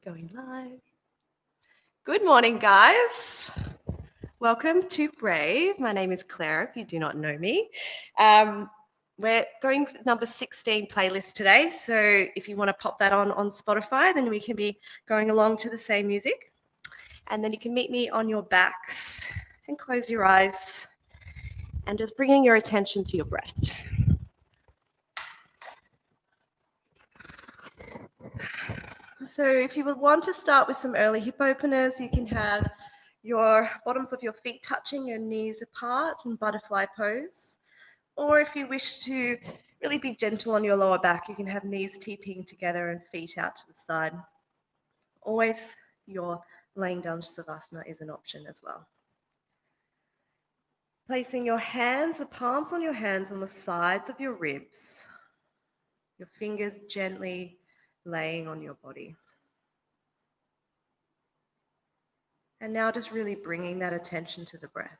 Going live. Good morning, guys. Welcome to Brave. My name is Claire, if you do not know me. We're going for number 16 playlist today, so if you want to pop that on Spotify, then we can be going along to the same music. And then you can meet me on your backs and close your eyes and just bringing your attention to your breath. So if you would want to start with some early hip openers, you can have your bottoms of your feet touching and knees apart in butterfly pose. Or if you wish to really be gentle on your lower back, you can have knees TPing together and feet out to the side. Always your laying down savasana is an option as well. Placing your hands, the palms on your hands on the sides of your ribs. Your fingers gently laying on your body. And now just really bringing that attention to the breath.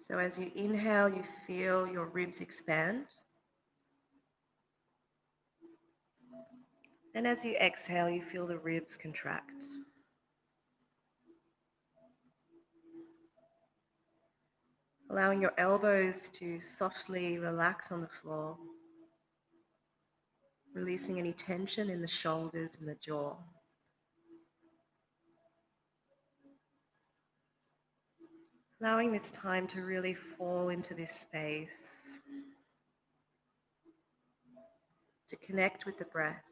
So as you inhale, you feel your ribs expand. And as you exhale, you feel the ribs contract. Allowing your elbows to softly relax on the floor. Releasing any tension in the shoulders and the jaw. Allowing this time to really fall into this space. To connect with the breath.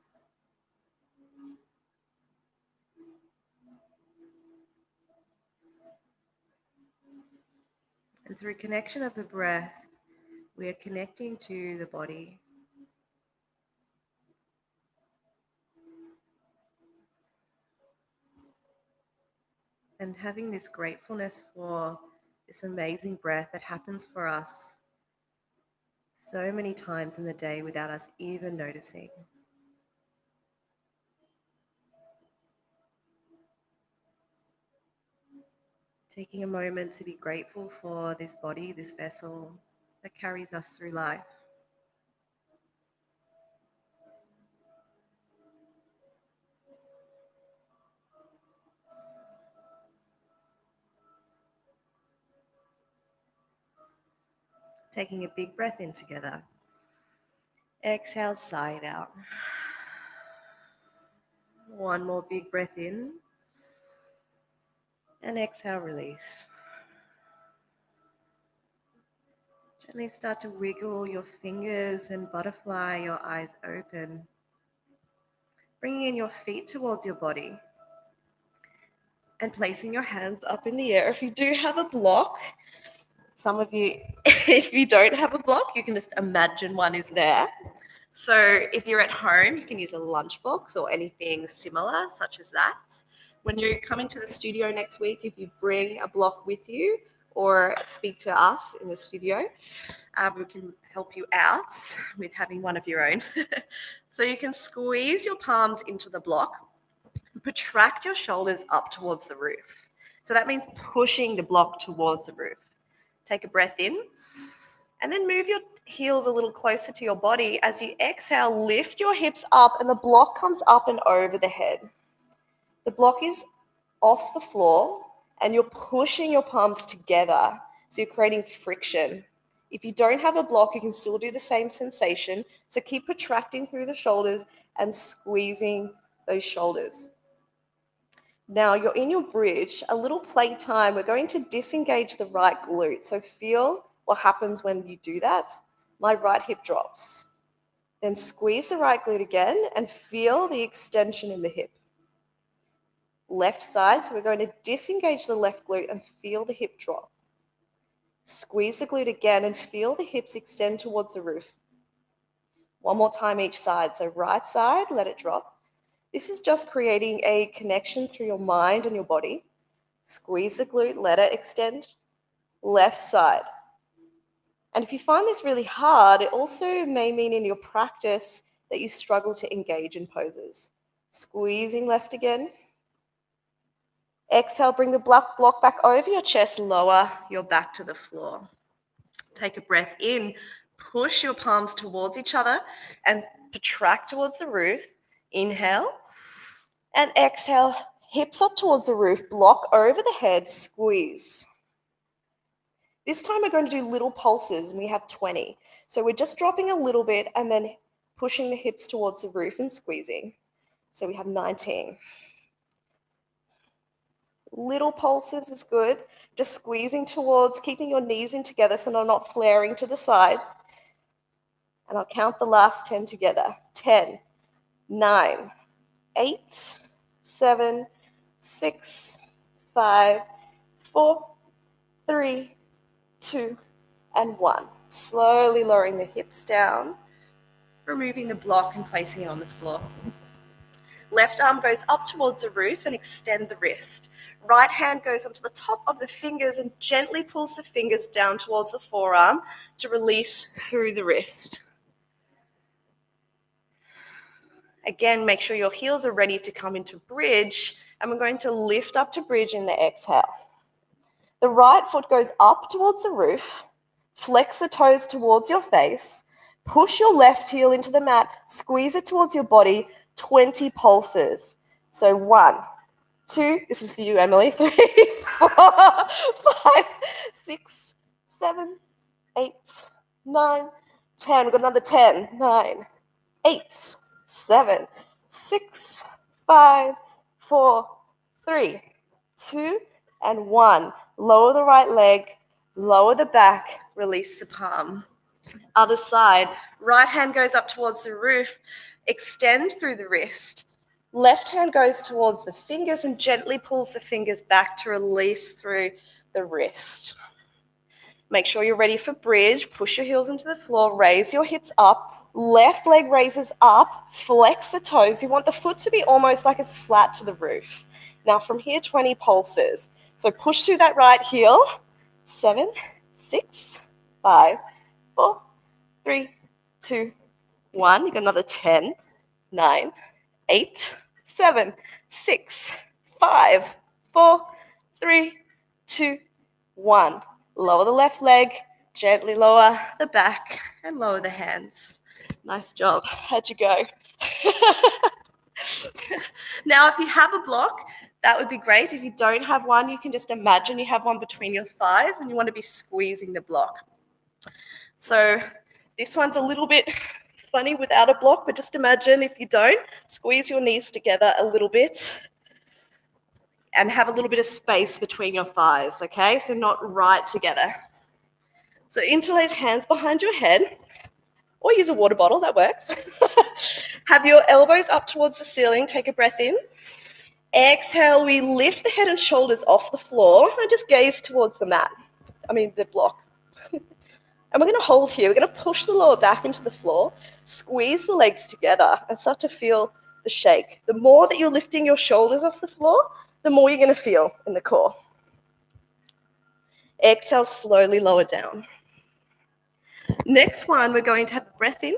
And through connection of the breath, we are connecting to the body. And having this gratefulness for this amazing breath that happens for us so many times in the day without us even noticing. Taking a moment to be grateful for this body, this vessel that carries us through life. Taking a big breath in together. Exhale, sigh it out. One more big breath in. And exhale, release. Gently start to wiggle your fingers and butterfly your eyes open. Bringing in your feet towards your body. And placing your hands up in the air. If you do have a block, some of you, if you don't have a block, you can just imagine one is there. So if you're at home, you can use a lunchbox or anything similar, such as that. When you come into the studio next week, if you bring a block with you or speak to us in the studio, we can help you out with having one of your own. So you can squeeze your palms into the block, protract your shoulders up towards the roof. So that means pushing the block towards the roof. Take a breath in and then move your heels a little closer to your body. As you exhale, lift your hips up and the block comes up and over the head. The block is off the floor and you're pushing your palms together. So you're creating friction. If you don't have a block, you can still do the same sensation. So keep protracting through the shoulders and squeezing those shoulders. Now you're in your bridge, a little playtime. We're going to disengage the right glute. So feel what happens when you do that. My right hip drops. Then squeeze the right glute again and feel the extension in the hip. Left side, so we're going to disengage the left glute and feel the hip drop. Squeeze the glute again and feel the hips extend towards the roof. One more time each side. So right side, let it drop. This is just creating a connection through your mind and your body. Squeeze the glute, let it extend. Left side. And if you find this really hard, it also may mean in your practice that you struggle to engage in poses. Squeezing left again. Exhale, bring the block back over your chest, lower your back to the floor. Take a breath in, Push your palms towards each other and protract towards the roof. Inhale. And exhale, hips up towards the roof, block over the head, squeeze. This time we're going to do little pulses, and we have 20. So we're just dropping a little bit and then pushing the hips towards the roof and squeezing. So we have 19. Little pulses is good. Just squeezing towards, keeping your knees in together so they're not flaring to the sides. And I'll count the last 10 together. 10, 9, 8, 7, 6, 5, 4, 3, 2, and 1. Slowly lowering the hips down, removing the block and placing it on the floor. Left arm goes up towards the roof and extend the wrist. Right hand goes onto the top of the fingers and gently pulls the fingers down towards the forearm to release through the wrist. Again, make sure your heels are ready to come into bridge, and we're going to lift up to bridge in the exhale. The right foot goes up towards the roof, flex the toes towards your face, push your left heel into the mat, squeeze it towards your body, 20 pulses. So 1, 2, this is for you, Emily, 3, 4, 5, 6, 7, 8, 9, 10. We've got another 10, 9, 8, 7, 6, 5, 4, 3, 2, and 1. Lower the right leg, lower the back, release the palm. Other side, right hand goes up towards the roof, extend through the wrist. Left hand goes towards the fingers and gently pulls the fingers back to release through the wrist. Make sure you're ready for bridge. Push your heels into the floor, raise your hips up. Left leg raises up, flex the toes. You want the foot to be almost like it's flat to the roof. Now from here, 20 pulses. So push through that right heel. 7, 6, 5, 4, 3, 2, 1. You got another 10, 9, 8, 7, 6, 5, 4, 3, 2, 1. Lower the left leg, gently lower the back, and lower the hands. Nice job. How'd you go? Now, if you have a block, that would be great. If you don't have one, you can just imagine you have one between your thighs and you want to be squeezing the block. So this one's a little bit funny without a block, but just imagine if you don't, squeeze your knees together a little bit and have a little bit of space between your thighs, okay? So not right together. So interlace hands behind your head, or use a water bottle, that works. Have your elbows up towards the ceiling, take a breath in. Exhale, we lift the head and shoulders off the floor and just gaze towards the mat, the block. And we're gonna hold here, we're gonna push the lower back into the floor, squeeze the legs together and start to feel the shake. The more that you're lifting your shoulders off the floor, the more you're gonna feel in the core. Exhale, slowly lower down. Next one, we're going to have a breath in.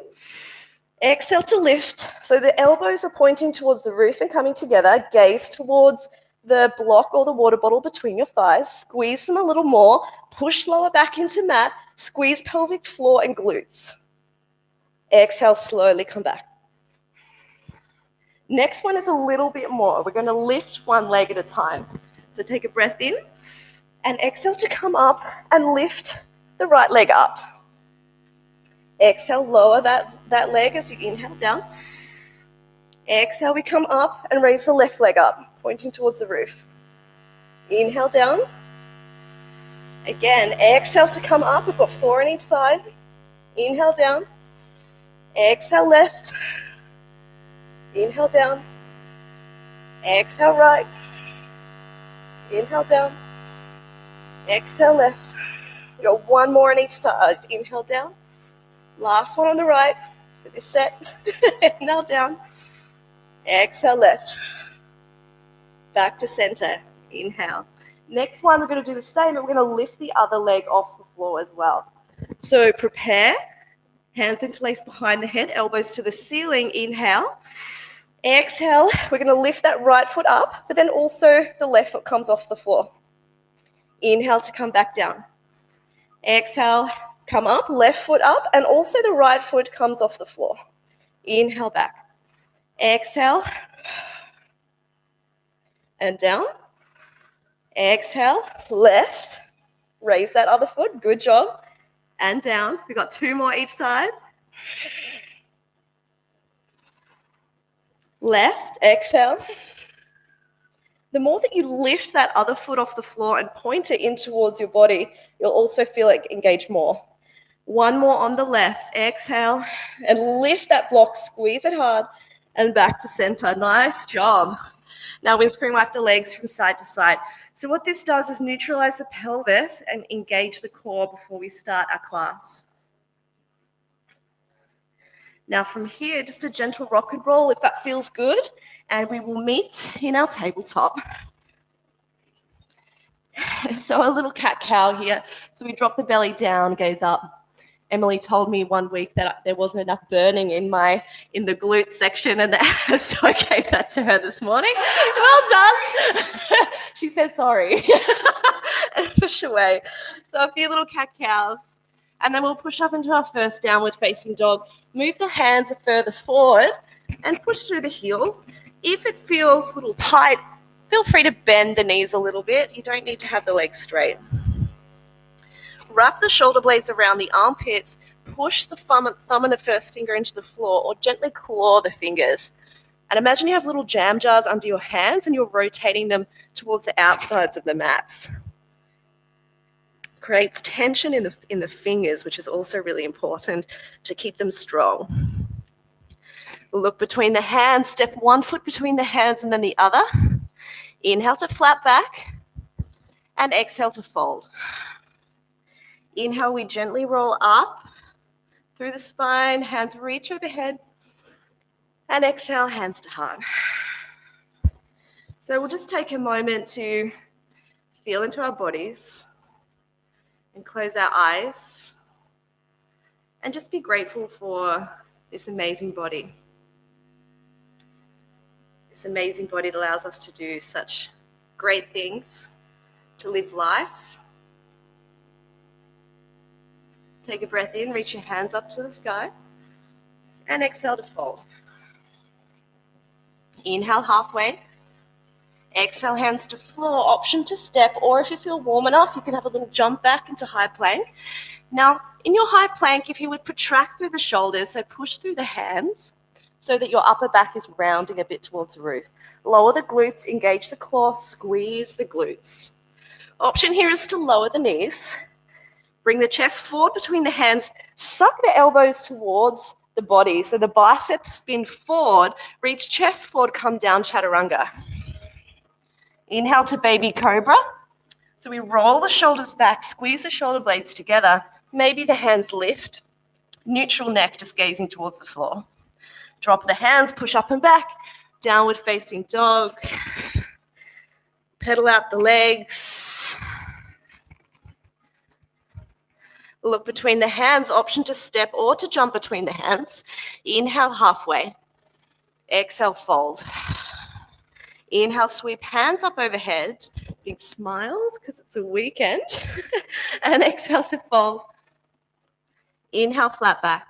Exhale to lift. So the elbows are pointing towards the roof and coming together. Gaze towards the block or the water bottle between your thighs. Squeeze them a little more. Push lower back into mat. Squeeze pelvic floor and glutes. Exhale, slowly come back. Next one is a little bit more. We're going to lift one leg at a time. So take a breath in and exhale to come up and lift the right leg up. Exhale, lower that leg as you inhale down. Exhale, we come up and raise the left leg up, pointing towards the roof. Inhale down. Again, exhale to come up. We've got 4 on each side. Inhale down. Exhale left. Inhale down. Exhale right. Inhale down. Exhale left. We've got 1 more on each side. Inhale down. Last one on the right for this set. Inhale down. Exhale left. Back to center. Inhale. Next one, we're going to do the same, but we're going to lift the other leg off the floor as well. So prepare. Hands interlaced behind the head, elbows to the ceiling. Inhale. Exhale. We're going to lift that right foot up, but then also the left foot comes off the floor. Inhale to come back down. Exhale. Come up, left foot up, and also the right foot comes off the floor. Inhale back. Exhale. And down. Exhale, left. Raise that other foot, good job. And down. We've got 2 more each side. Left, exhale. The more that you lift that other foot off the floor and point it in towards your body, you'll also feel it engage more. 1 more on the left, exhale, and lift that block, squeeze it hard, and back to center. Nice job. Now windscreen wipe the legs from side to side. So what this does is neutralize the pelvis and engage the core before we start our class. Now from here, just a gentle rock and roll if that feels good, and we will meet in our tabletop. So a little cat-cow here. So we drop the belly down, gaze up. Emily told me one week that there wasn't enough burning in the glute section, and so I gave that to her this morning. Well done. She says sorry. And push away. So a few little cat-cows. And then we'll push up into our first downward facing dog. Move the hands further forward and push through the heels. If it feels a little tight, feel free to bend the knees a little bit. You don't need to have the legs straight. Wrap the shoulder blades around the armpits. Push the thumb and the first finger into the floor, or gently claw the fingers. And imagine you have little jam jars under your hands and you're rotating them towards the outsides of the mats. Creates tension in the fingers, which is also really important to keep them strong. Look between the hands, step 1 foot between the hands and then the other. Inhale to flat back and exhale to fold. Inhale, we gently roll up through the spine, hands reach overhead, and exhale, hands to heart. So we'll just take a moment to feel into our bodies and close our eyes and just be grateful for this amazing body. This amazing body that allows us to do such great things, to live life. Take a breath in, reach your hands up to the sky, and exhale to fold. Inhale halfway. Exhale, hands to floor, option to step, or if you feel warm enough, you can have a little jump back into high plank. Now, in your high plank, if you would protract through the shoulders, so push through the hands so that your upper back is rounding a bit towards the roof. Lower the glutes, engage the core, squeeze the glutes. Option here is to lower the knees. Bring the chest forward between the hands, suck the elbows towards the body, so the biceps spin forward, reach chest forward, come down, chaturanga. Inhale to baby cobra. So we roll the shoulders back, squeeze the shoulder blades together, maybe the hands lift, neutral neck just gazing towards the floor. Drop the hands, push up and back, downward facing dog. Pedal out the legs. Look between the hands, option to step or to jump between the hands. Inhale halfway. Exhale, fold. Inhale, sweep hands up overhead. Big smiles because it's a weekend. And exhale to fold. Inhale, flat back.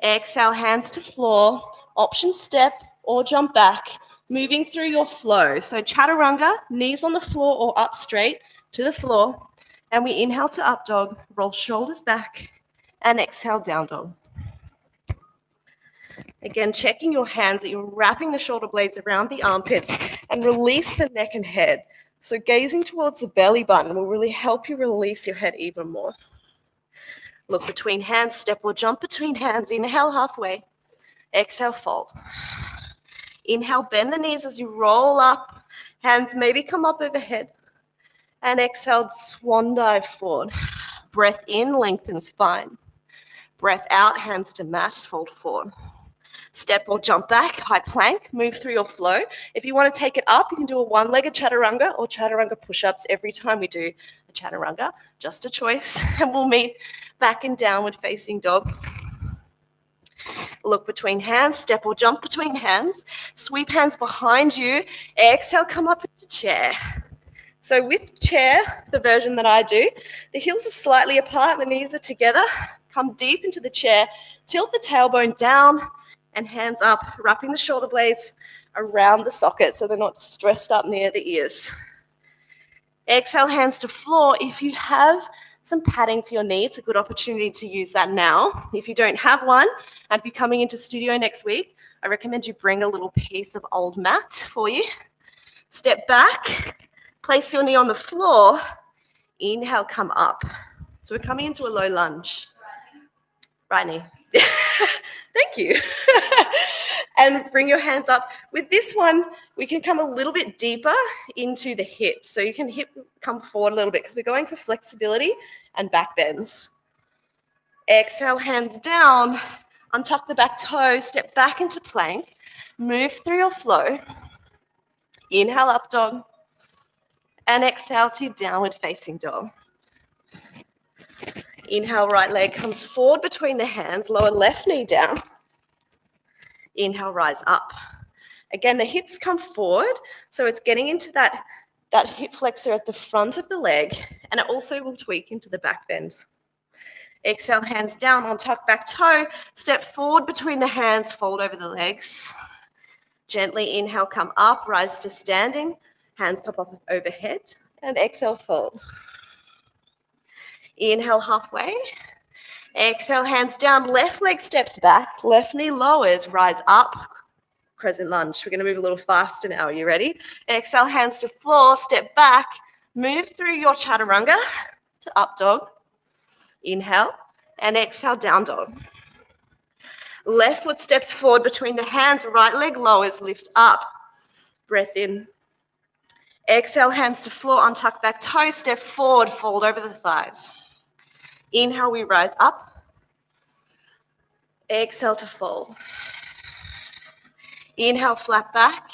Exhale, hands to floor. Option step or jump back. Moving through your flow. So chaturanga, knees on the floor or up straight to the floor. And we inhale to up dog, roll shoulders back, and exhale, down dog. Again, checking your hands that you're wrapping the shoulder blades around the armpits and release the neck and head. So gazing towards the belly button will really help you release your head even more. Look between hands, step or jump between hands. Inhale halfway, exhale, fold. Inhale, bend the knees as you roll up. Hands maybe come up overhead. And exhale, swan dive forward. Breath in, lengthen spine. Breath out, hands to mat, fold forward. Step or jump back, high plank, move through your flow. If you want to take it up, you can do a one-legged chaturanga or chaturanga push-ups every time we do a chaturanga, just a choice. And we'll meet back in downward facing dog. Look between hands, step or jump between hands. Sweep hands behind you. Exhale, come up into chair. So with chair, the version that I do, the heels are slightly apart, the knees are together. Come deep into the chair, tilt the tailbone down and hands up, wrapping the shoulder blades around the socket so they're not stressed up near the ears. Exhale, hands to floor. If you have some padding for your knee, it's a good opportunity to use that now. If you don't have one, and if you're coming into studio next week, I recommend you bring a little piece of old mat for you. Step back, place your knee on the floor. Inhale, come up. So we're coming into a low lunge. Right knee. Thank you. And bring your hands up. With this one, we can come a little bit deeper into the hips. So you can come forward a little bit because we're going for flexibility and back bends. Exhale, hands down. Untuck the back toe. Step back into plank. Move through your flow. Inhale, up dog. And exhale to downward facing dog. Inhale, right leg comes forward between the hands. Lower left knee down. Inhale, rise up. Again, the hips come forward, so it's getting into that hip flexor at the front of the leg, and it also will tweak into the back bend. Exhale, hands down, on tuck back toe, step forward between the hands, fold over the legs. Gently inhale, come up, rise to standing, hands come up overhead, and exhale, fold. Inhale, halfway. Exhale, hands down, left leg steps back, left knee lowers, rise up, crescent lunge. We're going to move a little faster now. Are you ready? Exhale, hands to floor, step back, move through your chaturanga to up dog. Inhale, and exhale, down dog. Left foot steps forward between the hands, right leg lowers, lift up. Breath in. Exhale, hands to floor, untuck back toe, step forward, fold over the thighs. Inhale, we rise up. Exhale to fold. Inhale, flat back.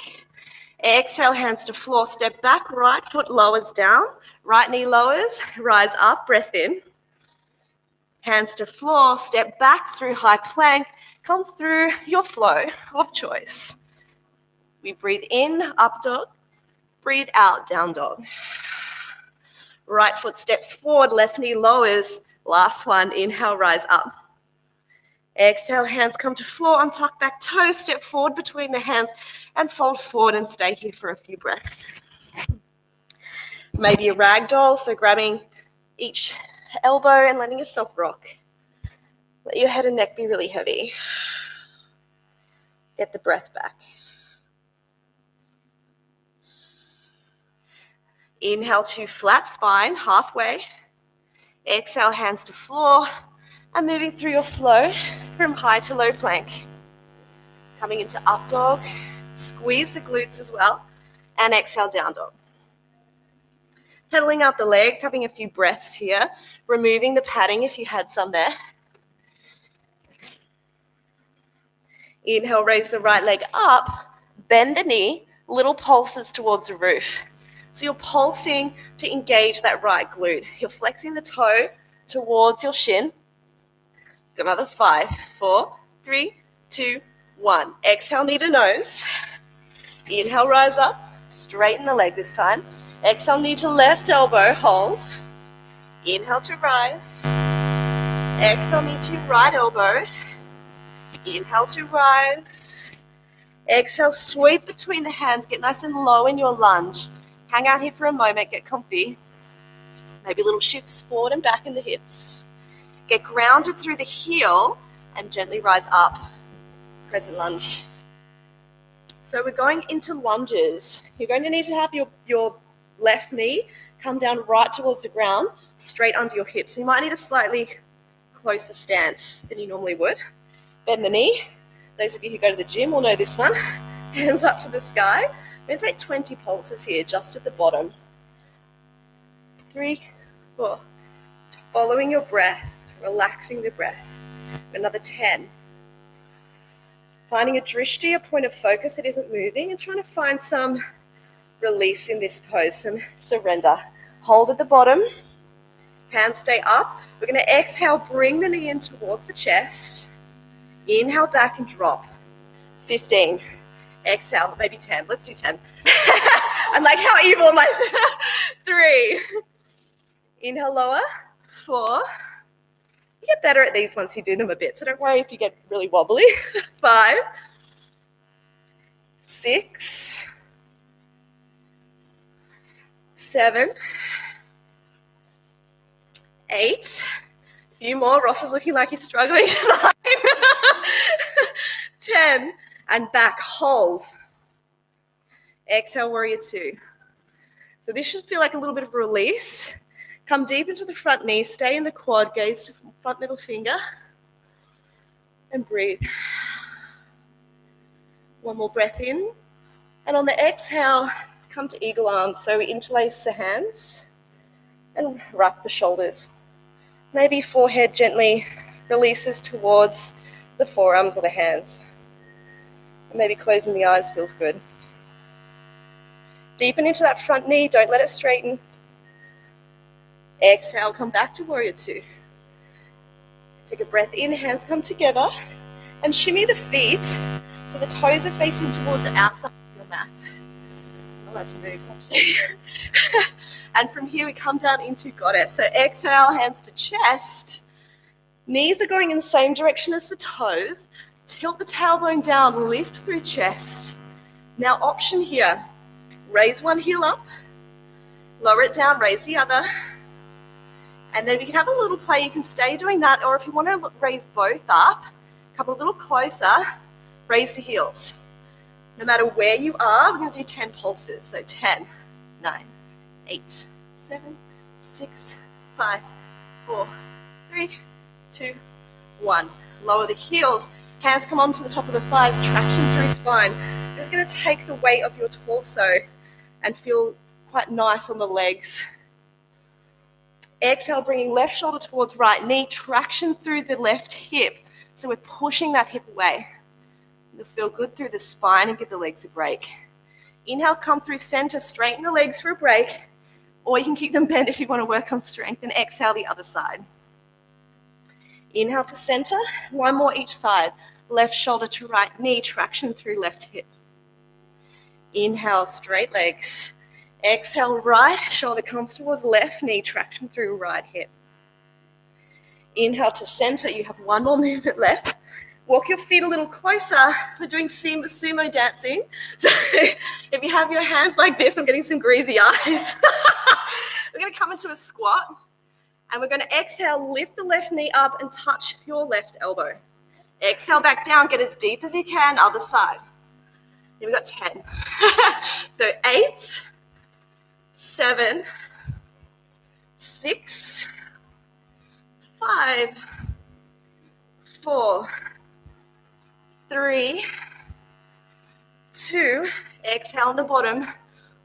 Exhale, hands to floor, step back, right foot lowers down, right knee lowers, rise up, breath in. Hands to floor, step back through high plank, come through your flow of choice. We breathe in, up dog, breathe out, down dog. Right foot steps forward, left knee lowers, last one, inhale, rise up. Exhale, hands come to floor, untuck back toe, step forward between the hands and fold forward and stay here for a few breaths. Maybe a ragdoll, so grabbing each elbow and letting yourself rock. Let your head and neck be really heavy. Get the breath back. Inhale to flat spine, halfway. Exhale, hands to floor. And moving through your flow from high to low plank. Coming into up dog, squeeze the glutes as well, and exhale, down dog. Pedaling out the legs, having a few breaths here, removing the padding if you had some there. Inhale, raise the right leg up, bend the knee, little pulses towards the roof. So you're pulsing to engage that right glute. You're flexing the toe towards your shin. Another 5, 4, 3, 2, 1. Exhale, knee to nose. Inhale, rise up. Straighten the leg this time. Exhale, knee to left elbow. Hold. Inhale to rise. Exhale, knee to right elbow. Inhale to rise. Exhale, sweep between the hands. Get nice and low in your lunge. Hang out here for a moment. Get comfy. Maybe little shifts forward and back in the hips. Get grounded through the heel and gently rise up. Crescent lunge. So we're going into lunges. You're going to need to have your left knee come down right towards the ground, straight under your hips. So you might need a slightly closer stance than you normally would. Bend the knee. Those of you who go to the gym will know this one. Hands up to the sky. We're going to take 20 pulses here, just at the bottom. 3, 4. Following your breath. Relaxing the breath. Another 10. Finding a drishti, a point of focus that isn't moving, and trying to find some release in this pose, some surrender. Hold at the bottom. Hands stay up. We're going to exhale, bring the knee in towards the chest. Inhale back and drop. 15. Exhale, maybe 10. Let's do 10. I'm like, how evil am I? 3. Inhale, lower. 4. You get better at these once you do them a bit, so don't worry if you get really wobbly. 5. 6. 7. 8. A few more. Ross is looking like he's struggling. 9. 10. And back. Hold. Exhale, warrior 2. So this should feel like a little bit of a release. Come deep into the front knee. Stay in the quad. Gaze to front middle finger. And breathe. One more breath in. And on the exhale, come to eagle arms. So we interlace the hands and wrap the shoulders. Maybe forehead gently releases towards the forearms or the hands. And maybe closing the eyes feels good. Deepen into that front knee. Don't let it straighten. Exhale, come back to warrior 2. Take a breath in, hands come together, and shimmy the feet so the toes are facing towards the outside of your mat. I like to move, so I'm saying. And from here we come down into goddess. So exhale, hands to chest. Knees are going in the same direction as the toes. Tilt the tailbone down, lift through chest. Now option here, raise one heel up, lower it down, raise the other. And then we can have a little play. You can stay doing that, or if you want to raise both up, come a little closer, raise the heels. No matter where you are, we're going to do 10 pulses. So 10, 9, 8, 7, 6, 5, 4, 3, 2, 1. Lower the heels. Hands come onto the top of the thighs, traction through spine. This is going to take the weight of your torso and feel quite nice on the legs. Exhale, bringing left shoulder towards right knee, traction through the left hip. So we're pushing that hip away. You'll feel good through the spine and give the legs a break. Inhale, come through center, straighten the legs for a break, or you can keep them bent if you want to work on strength, and exhale the other side. Inhale to center, one more each side. Left shoulder to right knee, traction through left hip. Inhale, straight legs. Exhale, right shoulder comes towards left knee, traction through right hip. Inhale to center, you have one more movement left. Walk your feet a little closer. We're doing sumo dancing. So if you have your hands like this, I'm getting some greasy eyes. We're gonna come into a squat, and we're gonna exhale, lift the left knee up and touch your left elbow. Exhale back down, get as deep as you can, other side. Here we got 10. So 8, 7, 6, 5, 4, 3, 2, exhale on the bottom,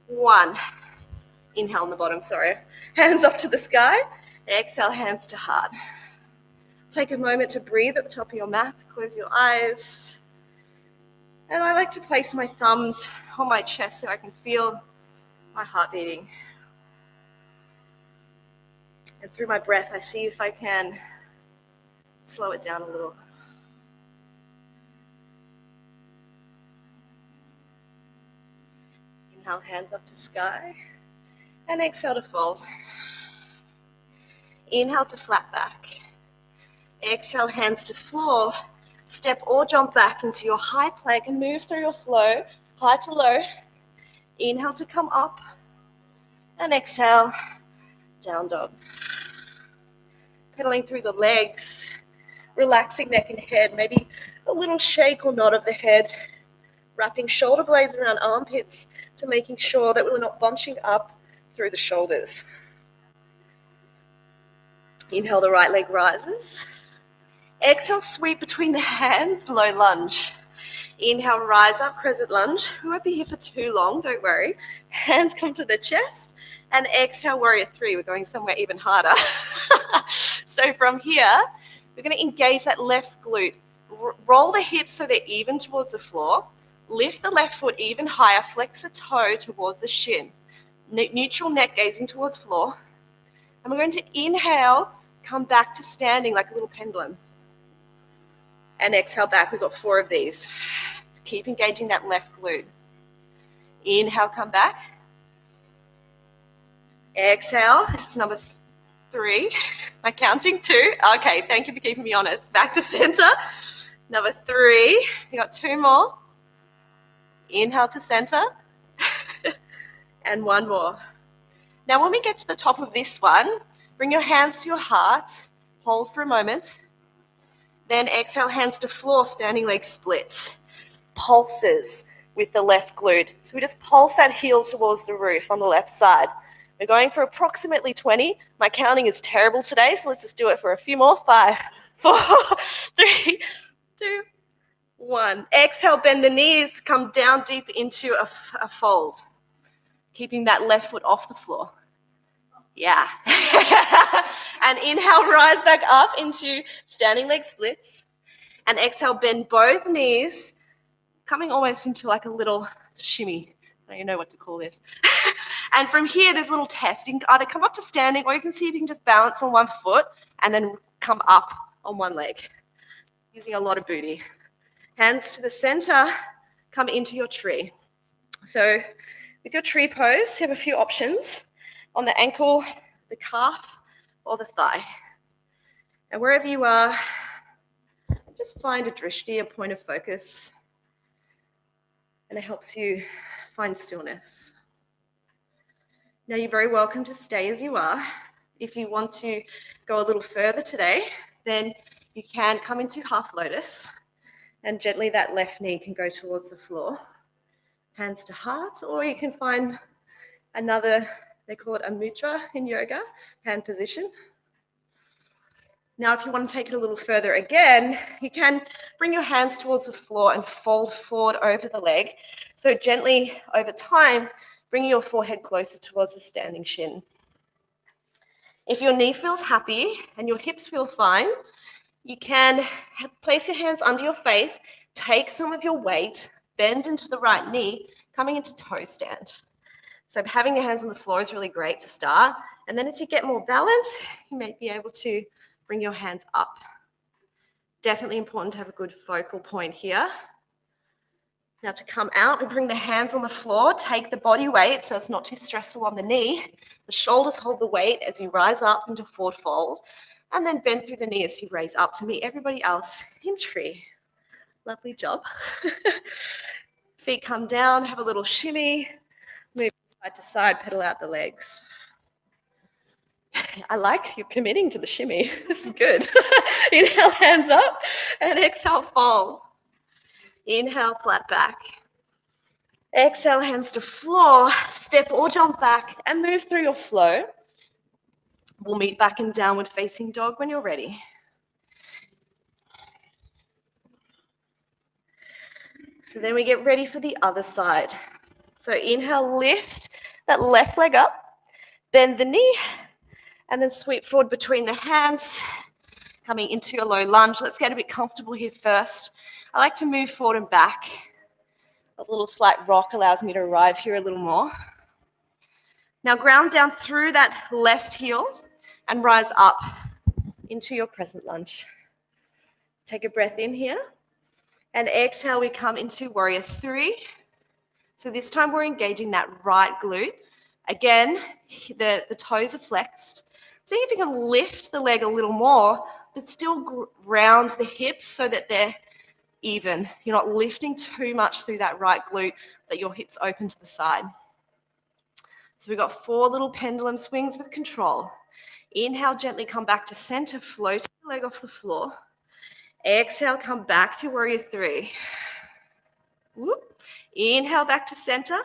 1. Inhale on the bottom, sorry. Hands up to the sky, exhale, hands to heart. Take a moment to breathe at the top of your mat, close your eyes. And I like to place my thumbs on my chest so I can feel my heart beating. And through my breath, I see if I can slow it down a little. Inhale, hands up to sky. And exhale to fold. Inhale to flat back. Exhale, hands to floor. Step or jump back into your high plank and move through your flow, high to low. Inhale to come up. And exhale, down dog. Pedaling through the legs, relaxing neck and head, maybe a little shake or nod of the head, wrapping shoulder blades around armpits to making sure that we're not bunching up through the shoulders. Inhale, the right leg rises. Exhale, sweep between the hands, low lunge. Inhale, rise up, crescent lunge. We won't be here for too long, don't worry. Hands come to the chest. And exhale, warrior 3. We're going somewhere even harder. So from here, we're going to engage that left glute. Roll the hips so they're even towards the floor. Lift the left foot even higher. Flex the toe towards the shin. Neutral neck gazing towards floor. And we're going to inhale, come back to standing like a little pendulum. And exhale back. We've got 4 of these. So keep engaging that left glute. Inhale, come back. Exhale. This is number 3. Am I counting? 2? Okay, thank you for keeping me honest. Back to center. Number 3. You got 2 more. Inhale to center. And 1 more. Now when we get to the top of this one, bring your hands to your heart. Hold for a moment. Then exhale, hands to floor, standing leg splits. Pulses with the left glute. So we just pulse that heel towards the roof on the left side. We're going for approximately 20. My counting is terrible today, so let's just do it for a few more. 5, 4, 3, 2, 1. Exhale, bend the knees, come down deep into a fold. Keeping that left foot off the floor. Yeah. And inhale, rise back up into standing leg splits. And exhale, bend both knees, coming almost into like a little shimmy. I don't even know what to call this. And from here, there's a little test. You can either come up to standing, or you can see if you can just balance on one foot and then come up on one leg, using a lot of booty. Hands to the center, come into your tree. So with your tree pose, you have a few options on the ankle, the calf, or the thigh. And wherever you are, just find a drishti, a point of focus, and it helps you find stillness. Now you're very welcome to stay as you are. If you want to go a little further today, then you can come into half lotus, and gently that left knee can go towards the floor. Hands to heart, or you can find another, they call it a mudra in yoga, hand position. Now, if you want to take it a little further again, you can bring your hands towards the floor and fold forward over the leg. So gently over time, bringing your forehead closer towards the standing shin. If your knee feels happy and your hips feel fine, you can place your hands under your face, take some of your weight, bend into the right knee, coming into toe stand. So having your hands on the floor is really great to start. And then as you get more balance, you may be able to bring your hands up. Definitely important to have a good focal point here. Now to come out and bring the hands on the floor, take the body weight so it's not too stressful on the knee. The shoulders hold the weight as you rise up into forward fold, and then bend through the knee as you raise up to meet everybody else in tree. Lovely job. Feet come down, have a little shimmy, move side to side, pedal out the legs. I like you're committing to the shimmy. This is good. Inhale, hands up, and exhale, fold. Inhale, flat back. Exhale, hands to floor, step or jump back and move through your flow. We'll meet back in downward facing dog when you're ready. So then we get ready for the other side. So inhale, lift that left leg up, bend the knee, and then sweep forward between the hands, coming into a low lunge. Let's get a bit comfortable here first. I like to move forward and back. A little slight rock allows me to arrive here a little more. Now ground down through that left heel and rise up into your crescent lunge. Take a breath in here. And exhale, we come into warrior 3. So this time we're engaging that right glute. Again, the toes are flexed. See if you can lift the leg a little more, but still round the hips so that they're even. You're not lifting too much through that right glute, that your hips open to the side. So we've got 4 little pendulum swings with control. Inhale, gently come back to center, float the leg off the floor. Exhale, come back to warrior 3. Whoop. Inhale, back to center.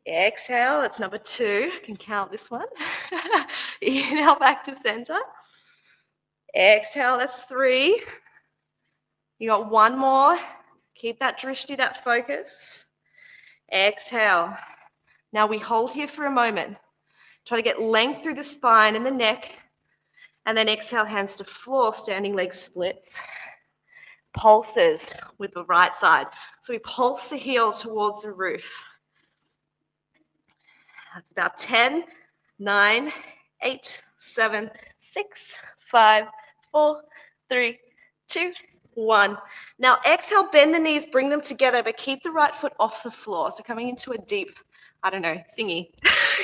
Exhale, that's number 2. I can count this one. Inhale, back to center. Exhale, that's 3. You got 1 more. Keep that drishti, that focus. Exhale. Now we hold here for a moment. Try to get length through the spine and the neck. And then exhale, hands to floor, standing leg splits. Pulses with the right side. So we pulse the heel towards the roof. That's about 10, 9, 8, 7, 6, 5, 4, 3, 2, 1. Now exhale, bend the knees, bring them together, but keep the right foot off the floor. So coming into a deep I don't know, thingy.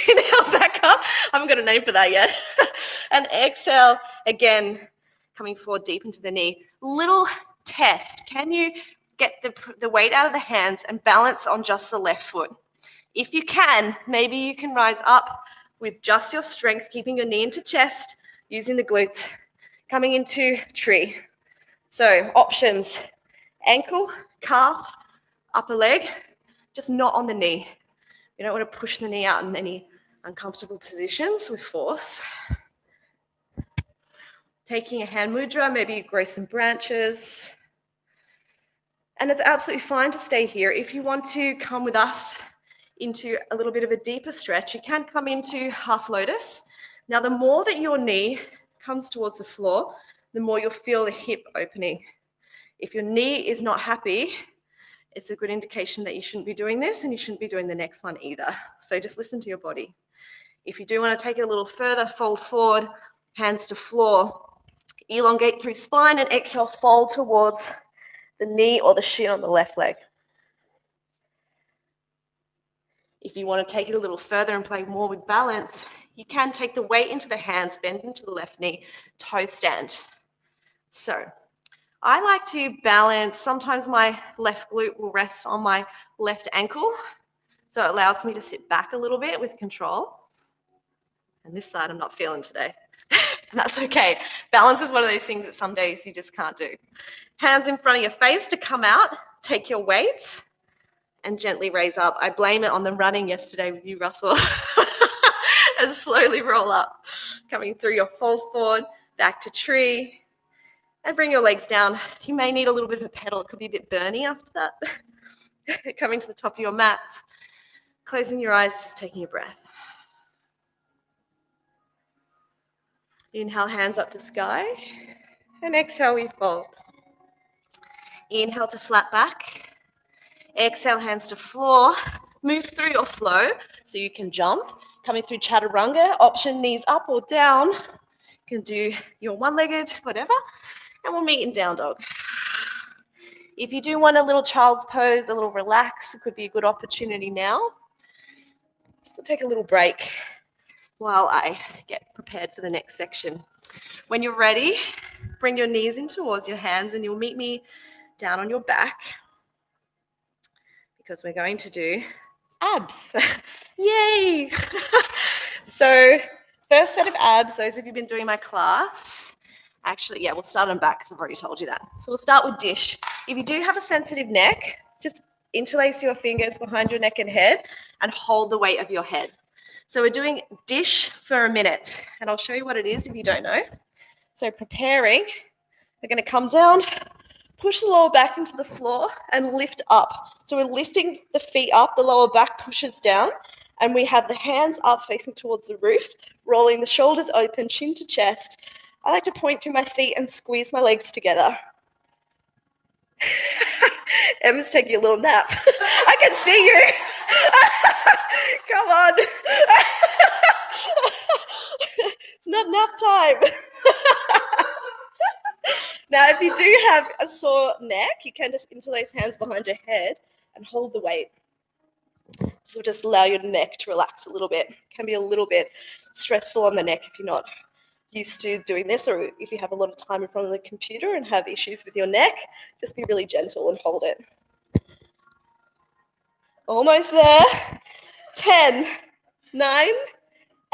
Inhale back up. I haven't got a name for that yet. And exhale, again, coming forward deep into the knee. Little test. Can you get the weight out of the hands and balance on just the left foot? If you can, maybe you can rise up with just your strength, keeping your knee into chest, using the glutes, coming into tree. So options, ankle, calf, upper leg, just not on the knee. You don't want to push the knee out in any uncomfortable positions with force. Taking a hand mudra, maybe you grow some branches. And it's absolutely fine to stay here. If you want to come with us into a little bit of a deeper stretch, you can come into half lotus. Now, the more that your knee comes towards the floor, the more you'll feel the hip opening. If your knee is not happy, it's a good indication that you shouldn't be doing this and you shouldn't be doing the next one either. So just listen to your body. If you do want to take it a little further, fold forward, hands to floor, elongate through spine and exhale, fold towards the knee or the shin on the left leg. If you want to take it a little further and play more with balance, you can take the weight into the hands, bend into the left knee, toe stand. So I like to balance. Sometimes my left glute will rest on my left ankle, so it allows me to sit back a little bit with control. And this side I'm not feeling today. And that's okay. Balance is one of those things that some days you just can't do. Hands in front of your face to come out, take your weights, and gently raise up. I blame it on the running yesterday with you, Russell. And slowly roll up. Coming through your fold forward, back to tree. And bring your legs down. You may need a little bit of a pedal. It could be a bit burny after that. Coming to the top of your mat. Closing your eyes, just taking a breath. Inhale, hands up to sky. And exhale, we fold. Inhale to flat back. Exhale, hands to floor. Move through your flow so you can jump. Coming through chaturanga, option knees up or down. You can do your one-legged, whatever. And we'll meet in down dog. If you do want a little child's pose, a little relax, it could be a good opportunity now. Just to take a little break while I get prepared for the next section. When you're ready, bring your knees in towards your hands and you'll meet me down on your back because we're going to do abs. Yay! So first set of abs, those of you who've been doing my class, actually, we'll start on back because I've already told you that. So we'll start with dish. If you do have a sensitive neck, just interlace your fingers behind your neck and head and hold the weight of your head. So we're doing dish for a minute, and I'll show you what it is if you don't know. So preparing, we're going to come down, push the lower back into the floor and lift up. So we're lifting the feet up, the lower back pushes down, and we have the hands up facing towards the roof, rolling the shoulders open, chin to chest. I like to point through my feet and squeeze my legs together. Emma's taking a little nap. I can see you. Come on. It's not nap time. Now, if you do have a sore neck, you can just interlace hands behind your head and hold the weight. So just allow your neck to relax a little bit. It can be a little bit stressful on the neck if you're not used to doing this, or if you have a lot of time in front of the computer and have issues with your neck, just be really gentle and hold it. Almost there. 10, 9,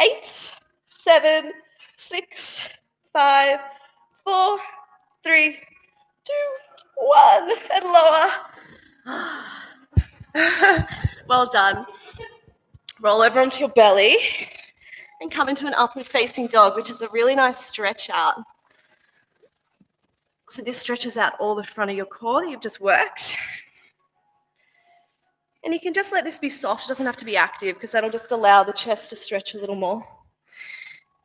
8, 7, 6, 5, 4, 3, 2, 1, and lower. Well done. Roll over onto your belly and come into an upward facing dog, which is a really nice stretch out. So this stretches out all the front of your core that you've just worked. And you can just let this be soft. It doesn't have to be active because that'll just allow the chest to stretch a little more.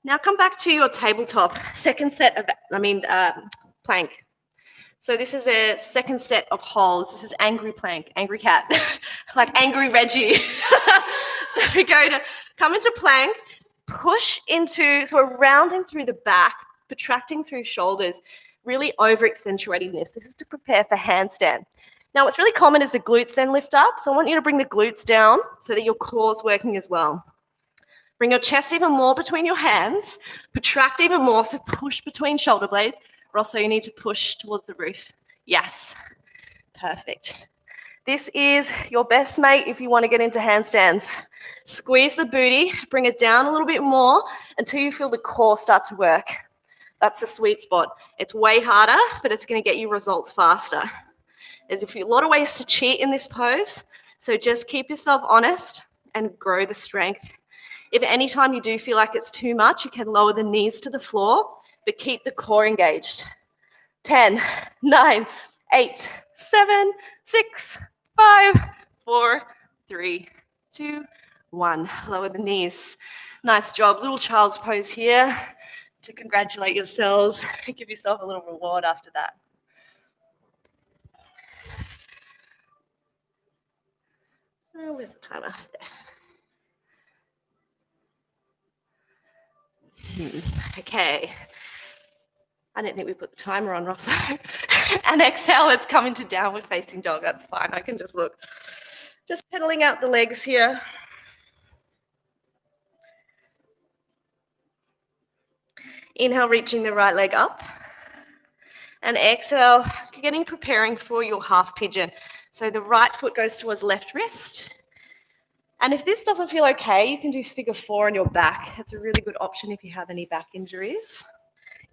Now come back to your tabletop. Second set of, plank. So this is a second set of holds. This is angry plank, angry cat, like angry Reggie. So we go to come into plank, push into, so we're rounding through the back, protracting through shoulders, really over accentuating this. This is to prepare for handstand. Now, what's really common is the glutes then lift up. So I want you to bring the glutes down so that your core's working as well. Bring your chest even more between your hands. Protract even more, so push between shoulder blades. But also you need to push towards the roof. Yes, perfect. This is your best mate if you want to get into handstands. Squeeze the booty, bring it down a little bit more until you feel the core start to work. That's the sweet spot. It's way harder, but it's going to get you results faster. There's a lot of ways to cheat in this pose, so just keep yourself honest and grow the strength. If at any time you do feel like it's too much, you can lower the knees to the floor, but keep the core engaged. 10, 9, 8, 7, 6, 5, 4, 3, 2, 1. Lower the knees. Nice job. Little child's pose here to congratulate yourselves. Give yourself a little reward after that. Oh, where's the timer? There. Okay. I didn't think we put the timer on, Rosso. And exhale, let's come into downward facing dog. That's fine. I can just look. Just pedaling out the legs here. Inhale, reaching the right leg up. And exhale, preparing for your half pigeon. So the right foot goes towards left wrist. And if this doesn't feel okay, you can do figure 4 on your back. That's a really good option if you have any back injuries.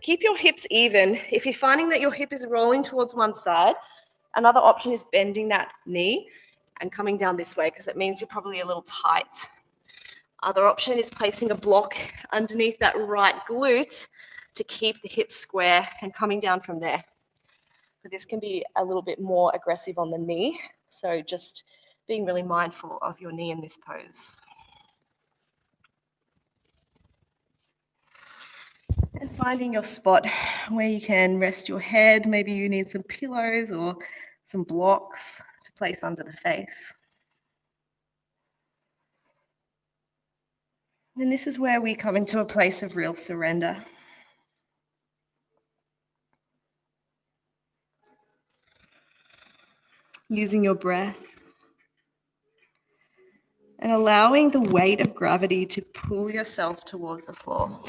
Keep your hips even. If you're finding that your hip is rolling towards one side, another option is bending that knee and coming down this way because it means you're probably a little tight. Other option is placing a block underneath that right glute to keep the hips square and coming down from there. But this can be a little bit more aggressive on the knee, so just being really mindful of your knee in this pose. And finding your spot where you can rest your head. Maybe you need some pillows or some blocks to place under the face. And this is where we come into a place of real surrender. Using your breath and allowing the weight of gravity to pull yourself towards the floor.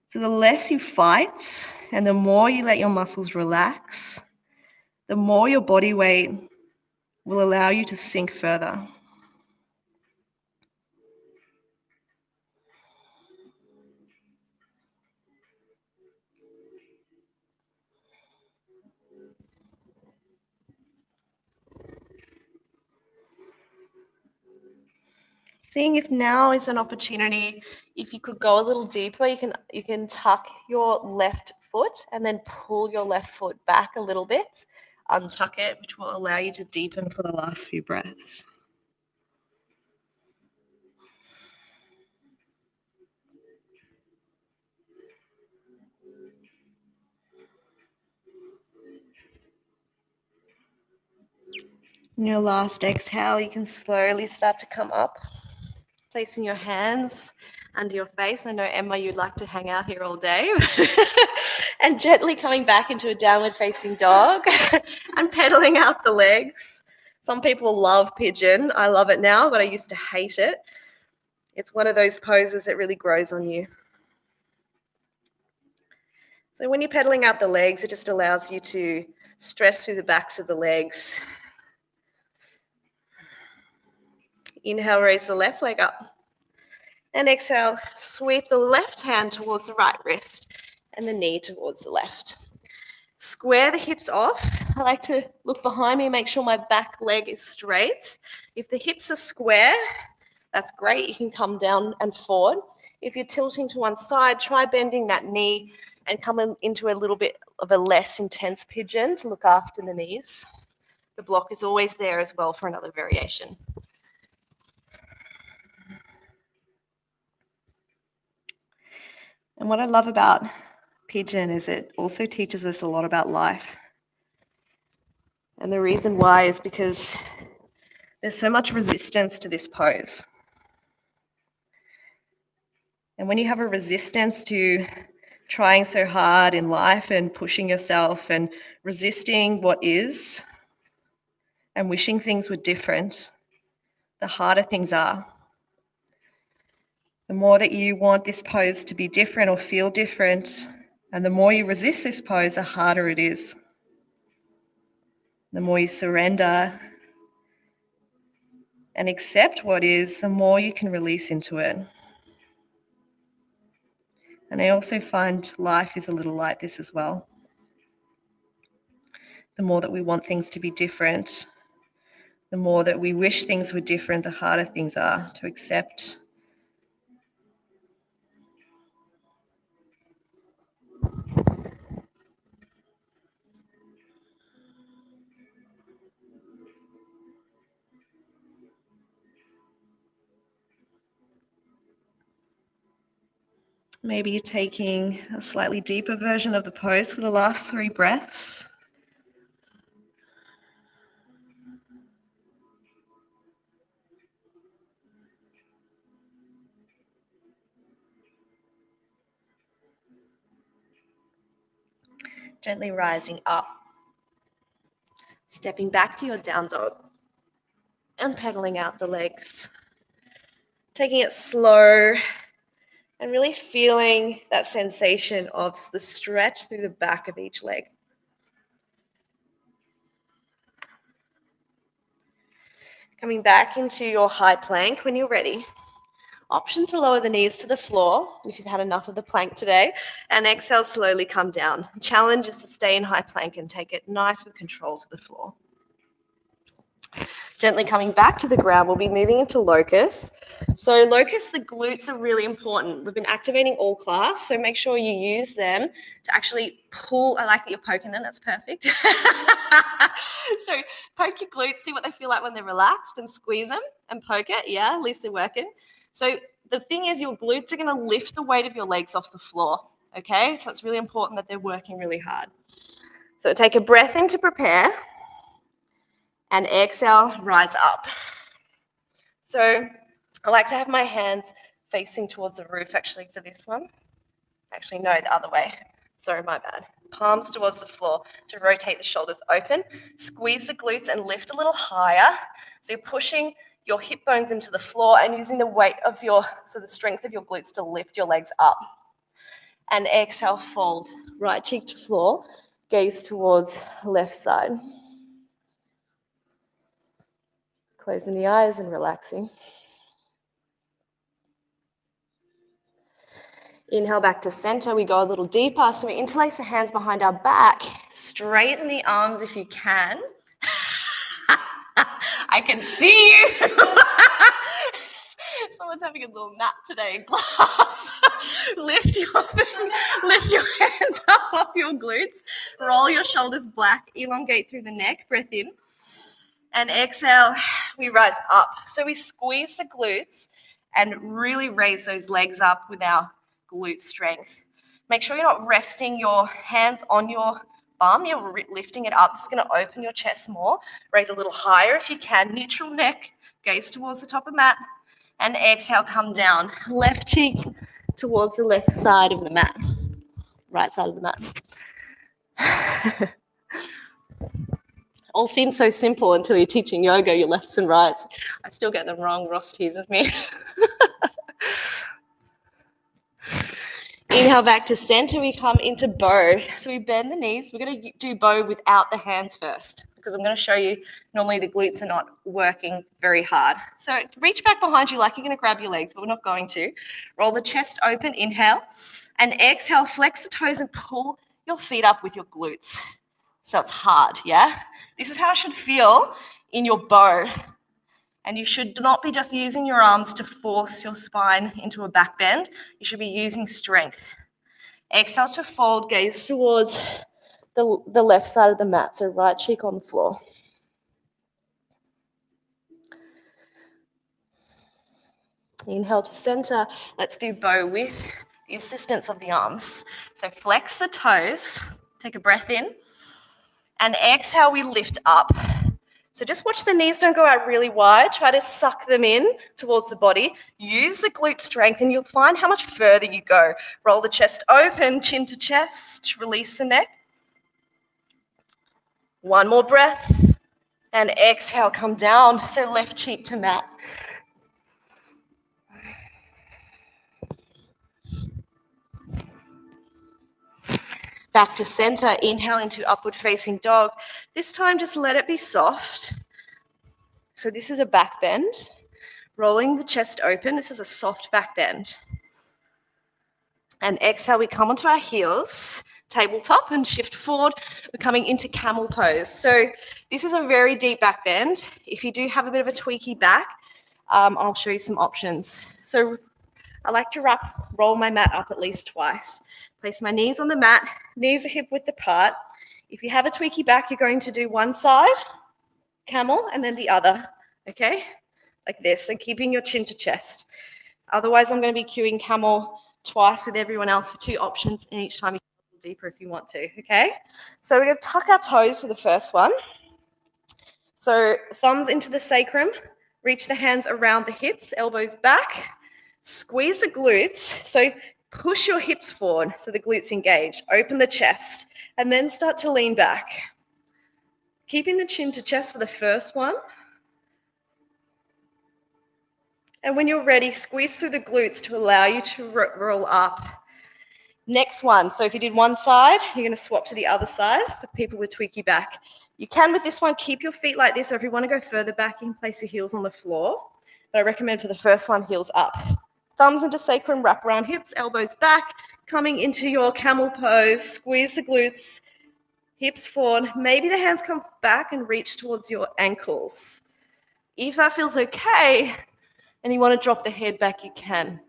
So the less you fight and the more you let your muscles relax, the more your body weight will allow you to sink further. Seeing if now is an opportunity, if you could go a little deeper, you can tuck your left foot and then pull your left foot back a little bit, untuck it, which will allow you to deepen for the last few breaths. In your last exhale, you can slowly start to come up, placing your hands under your face. I know, Emma, you'd like to hang out here all day. And gently coming back into a downward facing dog and pedaling out the legs. Some people love pigeon. I love it now, but I used to hate it. It's one of those poses that really grows on you. So when you're pedaling out the legs, it just allows you to stress through the backs of the legs. Inhale, raise the left leg up. And exhale, sweep the left hand towards the right wrist and the knee towards the left. Square the hips off. I like to look behind me and make sure my back leg is straight. If the hips are square, that's great. You can come down and forward. If you're tilting to one side, try bending that knee and come into a little bit of a less intense pigeon to look after the knees. The block is always there as well for another variation. And what I love about pigeon is it also teaches us a lot about life. And the reason why is because there's so much resistance to this pose. And when you have a resistance to trying so hard in life and pushing yourself and resisting what is and wishing things were different, the harder things are. The more that you want this pose to be different or feel different, and the more you resist this pose, the harder it is. The more you surrender and accept what is, the more you can release into it. And I also find life is a little like this as well. The more that we want things to be different, the more that we wish things were different, the harder things are to accept. Maybe you're taking a slightly deeper version of the pose for the last 3 breaths. Gently rising up, stepping back to your down dog and pedaling out the legs. Taking it slow and really feeling that sensation of the stretch through the back of each leg. Coming back into your high plank when you're ready. Option to lower the knees to the floor if you've had enough of the plank today, and exhale, slowly come down. Challenge is to stay in high plank and take it nice with control to the floor. Gently coming back to the ground, we'll be moving into locust. So locust, the glutes are really important. We've been activating all class, so make sure you use them to actually pull. I like that you're poking them, that's perfect. So poke your glutes, see what they feel like when they're relaxed, and squeeze them and poke it. Yeah, at least they're working. So the thing is, your glutes are going to lift the weight of your legs off the floor, okay? So it's really important that they're working really hard. So take a breath in to prepare. And exhale, rise up. So I like to have my hands facing towards the roof actually for this one. Actually, no, the other way. Sorry, my bad. Palms towards the floor to rotate the shoulders open. Squeeze the glutes and lift a little higher. So you're pushing your hip bones into the floor and using the weight of the strength of your glutes to lift your legs up. And exhale, fold. Right cheek to floor, gaze towards left side. Closing the eyes and relaxing. Inhale back to center. We go a little deeper. So we interlace the hands behind our back. Straighten the arms if you can. I can see you. Someone's having a little nap today in class. Lift your hands up off your glutes. Roll your shoulders back. Elongate through the neck. Breath in. And exhale, we rise up. So we squeeze the glutes and really raise those legs up with our glute strength. Make sure you're not resting your hands on your bum. You're lifting it up. This is going to open your chest more. Raise a little higher if you can. Neutral neck. Gaze towards the top of mat. And exhale, come down. Left cheek towards the left side of the mat. Right side of the mat. All seems so simple until you're teaching yoga, your lefts and rights. I still get them wrong. Ross teases me. Inhale back to center. We come into bow. So we bend the knees. We're going to do bow without the hands first because I'm going to show you normally the glutes are not working very hard. So reach back behind you like you're going to grab your legs, but we're not going to. Roll the chest open. Inhale. And exhale. Flex the toes and pull your feet up with your glutes. So it's hard, yeah? This is how it should feel in your bow. And you should not be just using your arms to force your spine into a back bend. You should be using strength. Exhale to fold, gaze towards the left side of the mat, so right cheek on the floor. Inhale to center. Let's do bow with the assistance of the arms. So flex the toes, take a breath in, and exhale, we lift up. So just watch the knees don't go out really wide. Try to suck them in towards the body. Use the glute strength and you'll find how much further you go. Roll the chest open, chin to chest. Release the neck. One more breath. And exhale, come down. So left cheek to mat. Back to center. Inhale into upward facing dog. This time just let it be soft. So this is a back bend. Rolling the chest open. This is a soft back bend. And exhale, we come onto our heels, tabletop, and shift forward. We're coming into camel pose. So this is a very deep back bend. If you do have a bit of a tweaky back, I'll show you some options. So I like to roll my mat up at least twice. Place my knees on the mat, knees are hip width apart. If you have a tweaky back, you're going to do one side, camel, and then the other, okay? Like this, and keeping your chin to chest. Otherwise, I'm going to be cueing camel twice with everyone else for 2 options, and each time you go a little deeper if you want to, okay? So we're going to tuck our toes for the first one. So thumbs into the sacrum, reach the hands around the hips, elbows back, squeeze the glutes. So push your hips forward so the glutes engage. Open the chest, and then start to lean back. Keeping the chin to chest for the first one. And when you're ready, squeeze through the glutes to allow you to roll up. Next one. So if you did one side, you're going to swap to the other side for people with tweaky back. You can, with this one, keep your feet like this, or if you want to go further back, you can place your heels on the floor. But I recommend for the first one, heels up. Thumbs into sacrum, wrap around hips, elbows back, coming into your camel pose. Squeeze the glutes, hips forward. Maybe the hands come back and reach towards your ankles. If that feels okay, and you want to drop the head back, you can.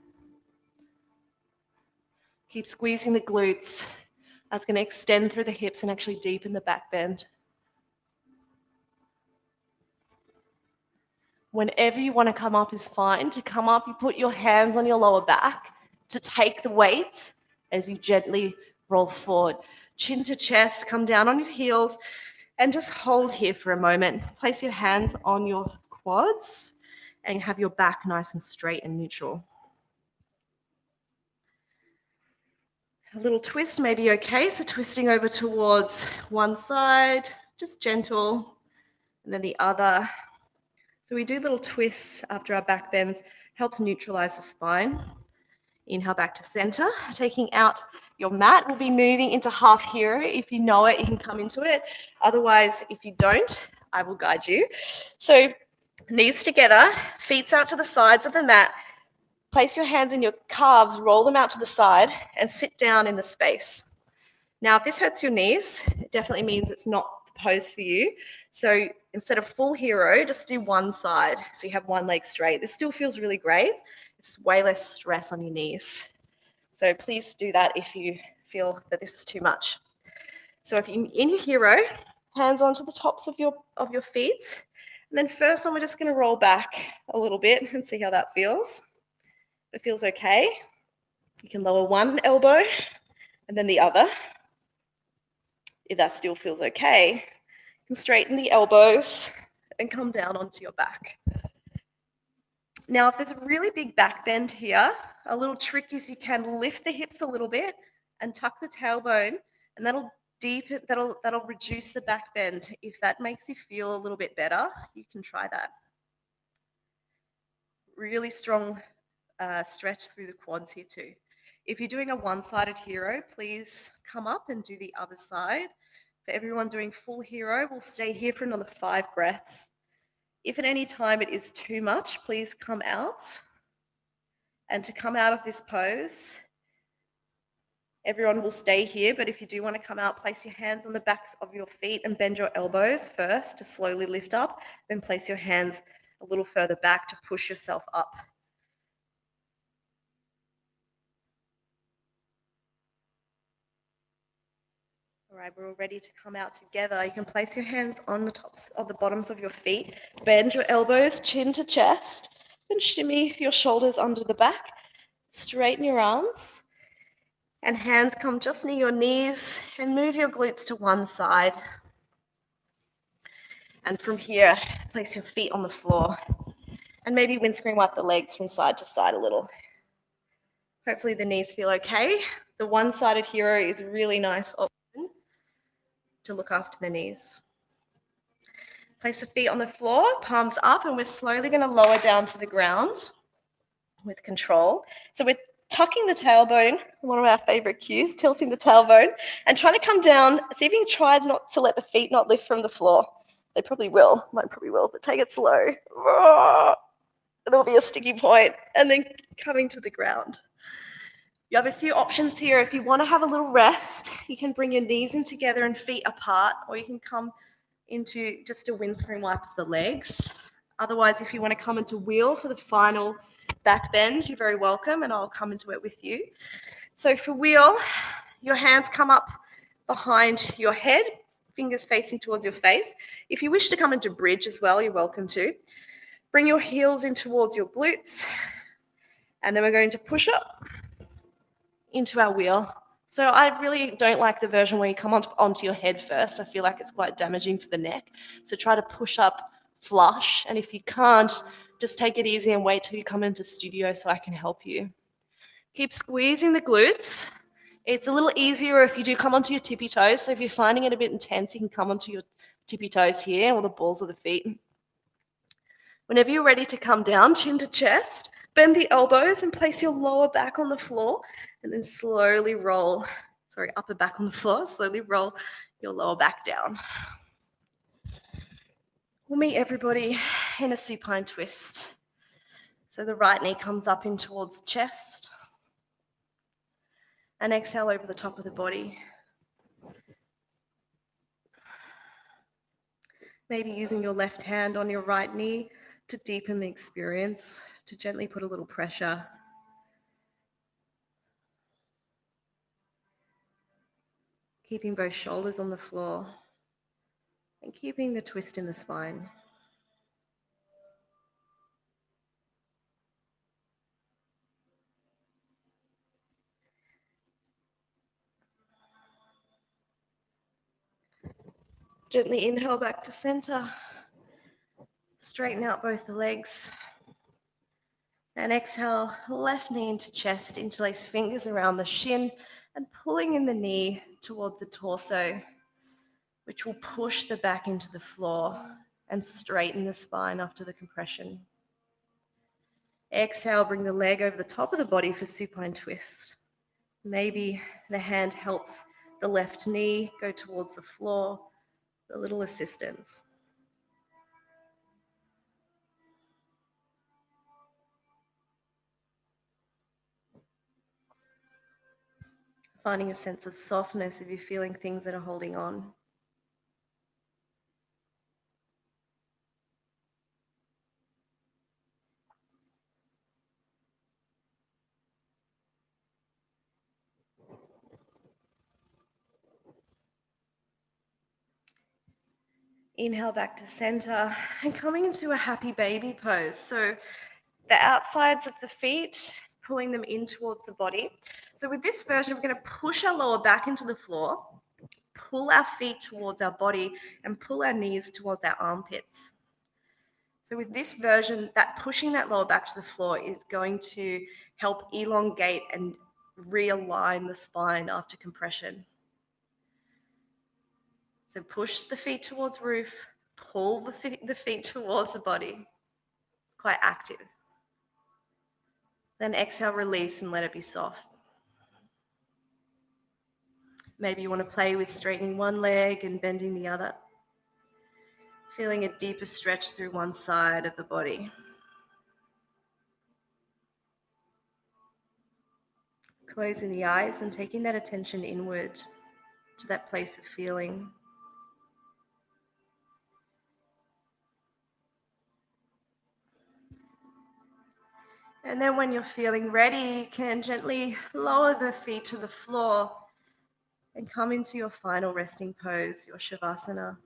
Keep squeezing the glutes. That's going to extend through the hips and actually deepen the back bend. Whenever you want to come up is fine. To come up, you put your hands on your lower back to take the weight as you gently roll forward. Chin to chest, come down on your heels, and just hold here for a moment. Place your hands on your quads and have your back nice and straight and neutral. A little twist may be okay. So twisting over towards one side, just gentle, and then the other. So we do little twists after our back bends, helps neutralize the spine. Inhale back to center, taking out your mat. We'll be moving into half hero. If you know it, you can come into it. Otherwise, if you don't, I will guide you. So knees together, feet out to the sides of the mat. Place your hands in your calves, roll them out to the side, and sit down in the space. Now, if this hurts your knees, it definitely means it's not the pose for you. So instead of full hero, just do one side. So you have one leg straight. This still feels really great. It's way less stress on your knees. So please do that if you feel that this is too much. So if you're in your hero, hands onto the tops of your feet. And then first one, we're just going to roll back a little bit and see how that feels. If it feels okay, you can lower one elbow and then the other. If that still feels okay, you can straighten the elbows and come down onto your back. Now, if there's a really big back bend here, a little trick is you can lift the hips a little bit and tuck the tailbone, and that'll deepen, that'll reduce the back bend. If that makes you feel a little bit better, you can try that. Really strong stretch through the quads here too. If you're doing a one-sided hero, please come up and do the other side. For everyone doing full hero, we'll stay here for another 5 breaths. If at any time it is too much, please come out. And to come out of this pose, everyone will stay here, but if you do want to come out, place your hands on the backs of your feet and bend your elbows first to slowly lift up, then place your hands a little further back to push yourself up. All right, we're all ready to come out together. You can place your hands on the tops of the bottoms of your feet, bend your elbows, chin to chest, then shimmy your shoulders under the back, straighten your arms, and hands come just near your knees, and move your glutes to one side. And from here, place your feet on the floor and maybe windscreen wipe the legs from side to side a little. Hopefully the knees feel okay. The one-sided hero is a really nice option to look after the knees. Place the feet on the floor, palms up, and we're slowly going to lower down to the ground with control. So we're tucking the tailbone, one of our favorite cues, tilting the tailbone, and trying to come down. See if you can try not to let the feet not lift from the floor. They probably will, mine probably will, but take it slow. There'll be a sticky point, and then coming to the ground. You have a few options here. If you want to have a little rest, you can bring your knees in together and feet apart, or you can come into just a windscreen wipe of the legs. Otherwise, if you want to come into wheel for the final back bend, you're very welcome, and I'll come into it with you. So for wheel, your hands come up behind your head, fingers facing towards your face. If you wish to come into bridge as well, you're welcome to. Bring your heels in towards your glutes, and then we're going to push up into our wheel. So I really don't like the version where you come onto your head first. I feel like it's quite damaging for the neck. So try to push up flush. And if you can't, just take it easy and wait till you come into studio so I can help you. Keep squeezing the glutes. It's a little easier if you do come onto your tippy toes. So if you're finding it a bit intense, you can come onto your tippy toes here or the balls of the feet. Whenever you're ready to come down, chin to chest, bend the elbows and place your lower back on the floor, and then slowly roll, upper back on the floor, slowly roll your lower back down. We'll meet everybody in a supine twist. So the right knee comes up in towards the chest, and exhale over the top of the body. Maybe using your left hand on your right knee to deepen the experience, to gently put a little pressure. Keeping both shoulders on the floor and keeping the twist in the spine. Gently inhale back to center. Straighten out both the legs. And exhale, left knee into chest, interlace fingers around the shin and pulling in the knee towards the torso, which will push the back into the floor and straighten the spine after the compression. Exhale, bring the leg over the top of the body for supine twist. Maybe the hand helps the left knee go towards the floor, a little assistance. Finding a sense of softness if you're feeling things that are holding on. Inhale back to center and coming into a happy baby pose. So the outsides of the feet, pulling them in towards the body. So with this version, we're going to push our lower back into the floor, pull our feet towards our body, and pull our knees towards our armpits. So with this version, that pushing that lower back to the floor is going to help elongate and realign the spine after compression. So push the feet towards roof, pull the feet towards the body. Quite active. Then exhale, release, and let it be soft. Maybe you want to play with straightening one leg and bending the other. Feeling a deeper stretch through one side of the body. Closing the eyes and taking that attention inward to that place of feeling. And then when you're feeling ready, you can gently lower the feet to the floor and come into your final resting pose, your Shavasana.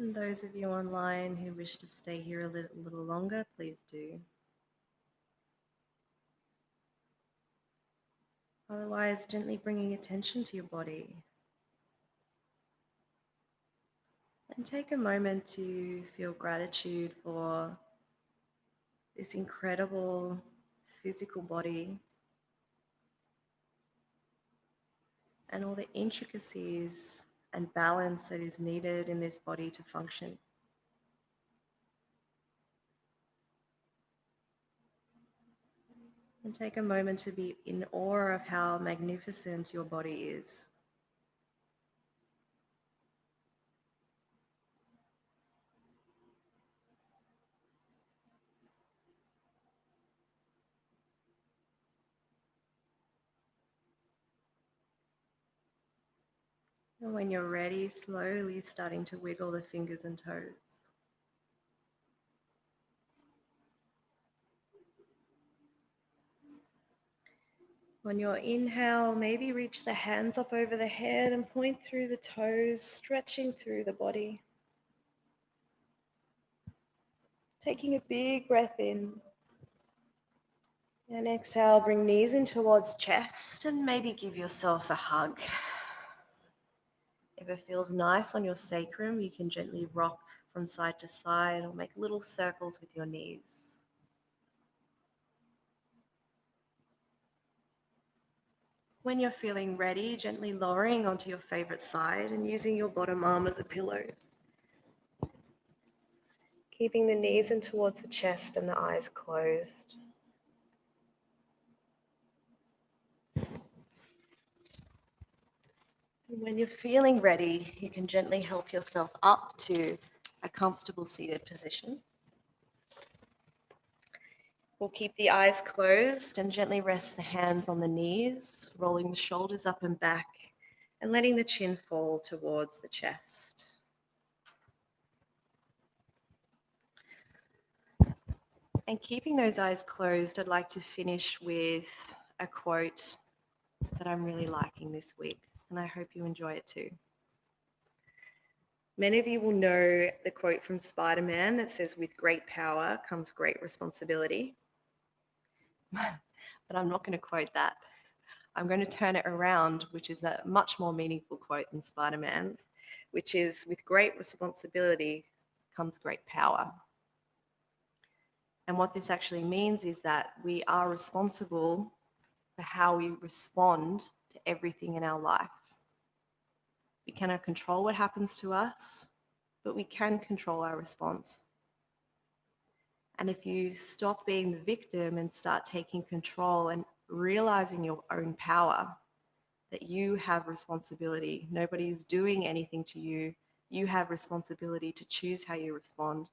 And those of you online who wish to stay here a little longer, please do. Otherwise, gently bringing attention to your body. And take a moment to feel gratitude for this incredible physical body and all the intricacies and balance that is needed in this body to function. And take a moment to be in awe of how magnificent your body is. And when you're ready, slowly starting to wiggle the fingers and toes. On your inhale, maybe reach the hands up over the head and point through the toes, stretching through the body. Taking a big breath in. And exhale, bring knees in towards chest and maybe give yourself a hug. If it feels nice on your sacrum, you can gently rock from side to side or make little circles with your knees. When you're feeling ready, gently lowering onto your favorite side and using your bottom arm as a pillow. Keeping the knees in towards the chest and the eyes closed. And when you're feeling ready, you can gently help yourself up to a comfortable seated position. We'll keep the eyes closed and gently rest the hands on the knees, rolling the shoulders up and back and letting the chin fall towards the chest. And keeping those eyes closed, I'd like to finish with a quote that I'm really liking this week, and I hope you enjoy it too. Many of you will know the quote from Spider-Man that says, "With great power comes great responsibility." But I'm not going to quote that. I'm going to turn it around, which is a much more meaningful quote than Spider-Man's, which is, "With great responsibility comes great power." And what this actually means is that we are responsible for how we respond to everything in our life. We cannot control what happens to us, but we can control our response. And if you stop being the victim and start taking control and realizing your own power, that you have responsibility, nobody is doing anything to you, you have responsibility to choose how you respond.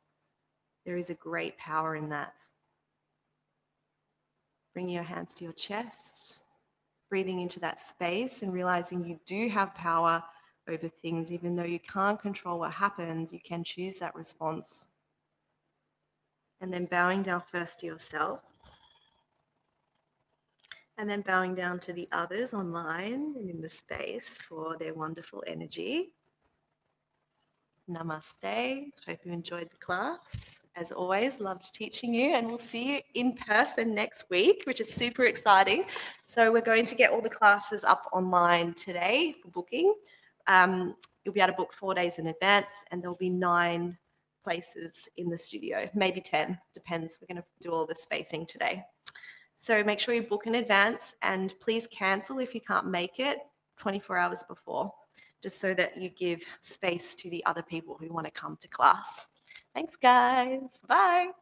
There is a great power in that. Bringing your hands to your chest, breathing into that space and realizing you do have power over things. Even though you can't control what happens, you can choose that response. And then bowing down first to yourself, and then bowing down to the others online and in the space for their wonderful energy. Namaste. Hope you enjoyed the class. As always, loved teaching you, and we'll see you in person next week, which is super exciting. So we're going to get all the classes up online today for booking. You'll be able to book 4 days in advance, and there'll be 9 places in the studio, maybe 10, depends. We're going to do all the spacing today. So make sure you book in advance, and please cancel if you can't make it 24 hours before, just so that you give space to the other people who want to come to class. Thanks, guys. Bye.